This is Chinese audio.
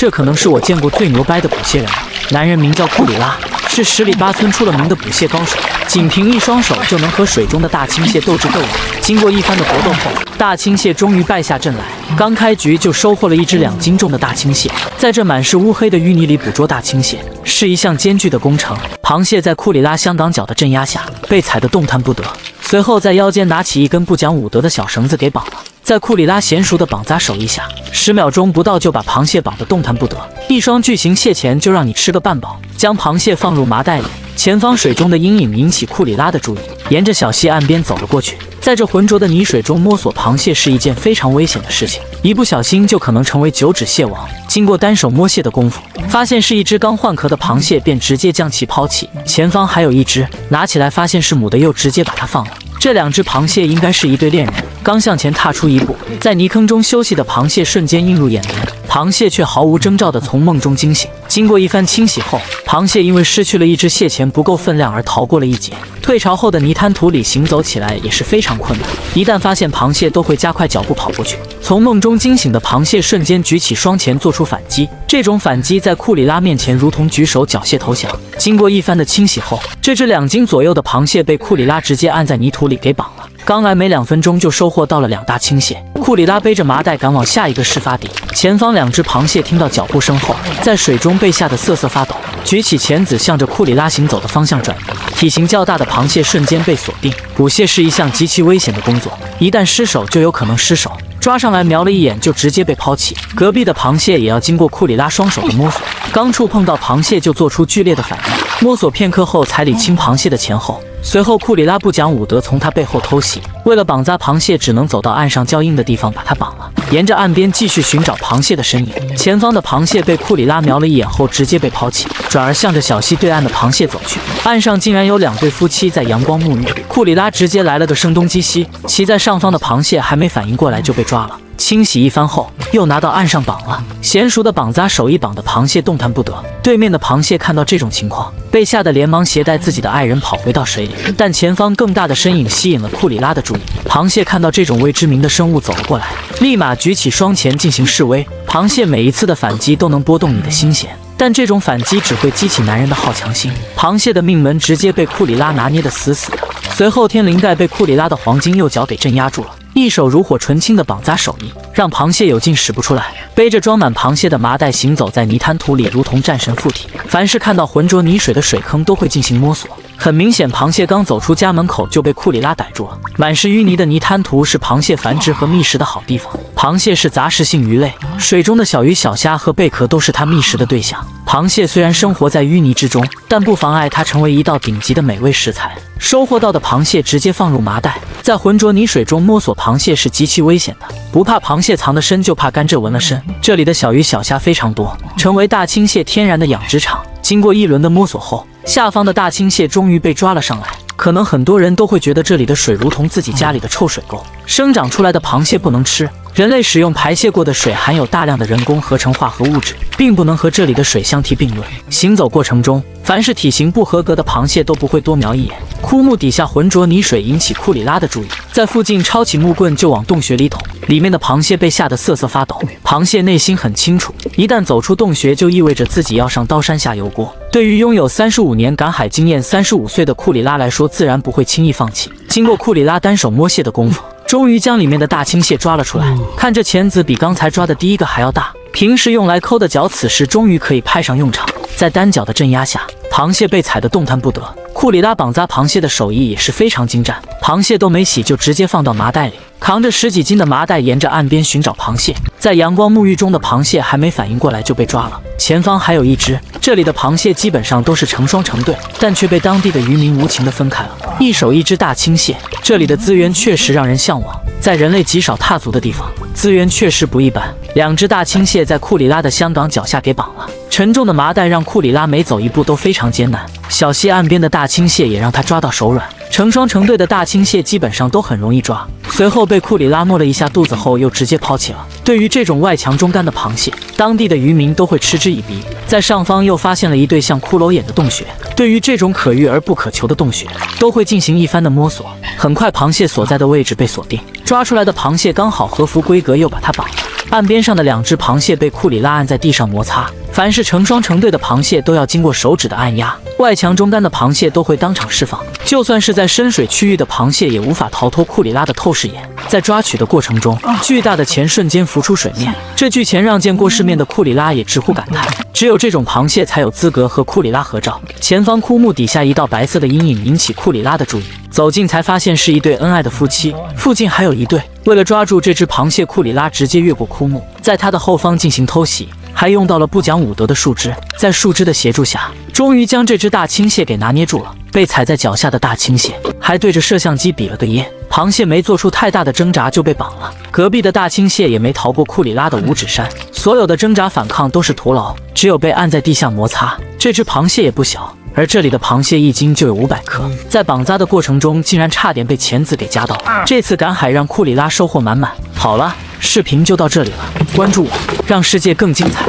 这可能是我见过最牛掰的捕蟹人了。男人名叫库里拉，是十里八村出了名的捕蟹高手，仅凭一双手就能和水中的大青蟹斗智斗勇。经过一番的搏斗后，大青蟹终于败下阵来。刚开局就收获了一只2斤重的大青蟹。在这满是乌黑的淤泥里捕捉大青蟹，是一项艰巨的工程。螃蟹在库里拉香港脚的镇压下，被踩得动弹不得。随后在腰间拿起一根不讲武德的小绳子给绑了。在库里拉娴熟的绑扎手艺下，10秒钟不到就把螃蟹绑得动弹不得。一双巨型蟹钳就让你吃个半饱。将螃蟹放入麻袋里，前方水中的阴影引起库里拉的注意，沿着小溪岸边走了过去。在这浑浊的泥水中摸索螃蟹是一件非常危险的事情，一不小心就可能成为9指蟹王。经过单手摸蟹的功夫，发现是一只刚换壳的螃蟹，便直接将其抛弃。前方还有一只，拿起来发现是母的，又直接把它放了。这2只螃蟹应该是一对恋人。刚向前踏出一步，在泥坑中休息的螃蟹瞬间映入眼帘，螃蟹却毫无征兆地从梦中惊醒。经过一番清洗后，螃蟹因为失去了一只蟹钳不够分量而逃过了一劫。退潮后的泥滩土里行走起来也是非常困难，一旦发现螃蟹都会加快脚步跑过去。从梦中惊醒的螃蟹瞬间举起双钳做出反击，这种反击在库里拉面前如同举手缴械投降。经过一番的清洗后，这只2斤左右的螃蟹被库里拉直接按在泥土里给绑了。刚来没2分钟就收获到了2大青蟹。库里拉背着麻袋赶往下一个事发地，前方2只螃蟹听到脚步声后，在水中被吓得瑟瑟发抖，举起钳子向着库里拉行走的方向转移。体型较大的螃蟹瞬间被锁定。捕蟹是一项极其危险的工作，一旦失手就有可能失手，抓上来瞄了一眼就直接被抛弃。隔壁的螃蟹也要经过库里拉双手的摸索，刚触碰到螃蟹就做出剧烈的反应，摸索片刻后才理清螃蟹的前后。随后库里拉不讲武德，从他背后偷袭，为了绑扎螃蟹只能走到岸上较硬的地方把它绑了，沿着岸边继续寻找螃蟹的身影。前方的螃蟹被库里拉瞄了一眼后直接被抛弃，转而向着小溪对岸的螃蟹走去。岸上竟然有2对夫妻在阳光沐浴，库里拉直接来了个声东击西，骑在上方的螃蟹还没反应过来就被抓了。清洗一番后，又拿到岸上绑了。娴熟的绑扎手艺绑的螃蟹动弹不得。对面的螃蟹看到这种情况，被吓得连忙携带自己的爱人跑回到水里，但前方更大的身影吸引了库里拉的注意。螃蟹看到这种未知名的生物走了过来，立马举起双钳进行示威。螃蟹每一次的反击都能拨动你的心弦，但这种反击只会激起男人的好强心。螃蟹的命门直接被库里拉拿捏得死死的。随后天灵盖被库里拉的黄金右脚给镇压住了，一手如火纯青的绑扎手艺让螃蟹有劲使不出来。背着装满螃蟹的麻袋行走在泥滩土里，如同战神附体。凡是看到浑浊泥水的水坑都会进行摸索。很明显，螃蟹刚走出家门口就被库里拉逮住了。满是淤泥的泥滩涂是螃蟹繁殖和觅食的好地方。螃蟹是杂食性鱼类，水中的小鱼小虾和贝壳都是它觅食的对象。螃蟹虽然生活在淤泥之中，但不妨碍它成为一道顶级的美味食材。收获到的螃蟹直接放入麻袋，在浑浊泥水中摸索螃蟹是极其危险的，不怕螃蟹藏得深，就怕甘蔗纹了身。这里的小鱼小虾非常多，成为大青蟹天然的养殖场。经过一轮的摸索后，下方的大青蟹终于被抓了上来。可能很多人都会觉得这里的水如同自己家里的臭水沟，生长出来的螃蟹不能吃。人类使用排泄过的水含有大量的人工合成化合物质，并不能和这里的水相提并论。行走过程中，凡是体型不合格的螃蟹都不会多瞄一眼。枯木底下浑浊泥水引起库里拉的注意，在附近抄起木棍就往洞穴里捅，里面的螃蟹被吓得瑟瑟发抖。螃蟹内心很清楚，一旦走出洞穴就意味着自己要上刀山下油锅。对于拥有35年赶海经验35岁的库里拉来说，自然不会轻易放弃。经过库里拉单手摸蟹的功夫，终于将里面的大青蟹抓了出来。看这钳子比刚才抓的第一个还要大，平时用来抠的脚此时终于可以派上用场。在单脚的镇压下，螃蟹被踩得动弹不得。库里拉绑扎螃蟹的手艺也是非常精湛，螃蟹都没洗就直接放到麻袋里，扛着10几斤的麻袋沿着岸边寻找螃蟹。在阳光沐浴中的螃蟹还没反应过来就被抓了，前方还有一只。这里的螃蟹基本上都是成双成对，但却被当地的渔民无情地分开了，一手一只大青蟹。这里的资源确实让人向往，在人类极少踏足的地方，资源确实不一般。2只大青蟹在库里拉的香港脚下给绑了，沉重的麻袋让库里拉每走一步都非常艰难。小溪岸边的大青蟹也让他抓到手软，成双成对的大青蟹基本上都很容易抓。随后被库里拉摸了一下肚子后又直接抛弃了。对于这种外强中干的螃蟹，当地的渔民都会嗤之以鼻。在上方又发现了一对像骷髅眼的洞穴，对于这种可遇而不可求的洞穴，都会进行一番的摸索。很快螃蟹所在的位置被锁定，抓出来的螃蟹刚好合符规格，又把它绑了。岸边上的2只螃蟹被库里拉按在地上摩擦。凡是成双成对的螃蟹都要经过手指的按压，外强中干的螃蟹都会当场释放。就算是在深水区域的螃蟹也无法逃脱库里拉的透视眼。在抓取的过程中，巨大的钱瞬间浮出水面。这巨钱让见过世面的库里拉也直呼感叹，只有这种螃蟹才有资格和库里拉合照。前方枯木底下一道白色的阴影引起库里拉的注意，走近才发现是一对恩爱的夫妻，附近还有一对。为了抓住这只螃蟹，库里拉直接越过枯木，在它的后方进行偷袭，还用到了不讲武德的树枝。在树枝的协助下，终于将这只大青蟹给拿捏住了。被踩在脚下的大青蟹还对着摄像机比了个耶。螃蟹没做出太大的挣扎就被绑了，隔壁的大青蟹也没逃过库里拉的五指山，所有的挣扎反抗都是徒劳，只有被按在地下摩擦。这只螃蟹也不小，而这里的螃蟹一斤就有500克，在绑扎的过程中竟然差点被钳子给夹到。这次赶海让库里拉收获满满。好了，视频就到这里了，关注我，让世界更精彩。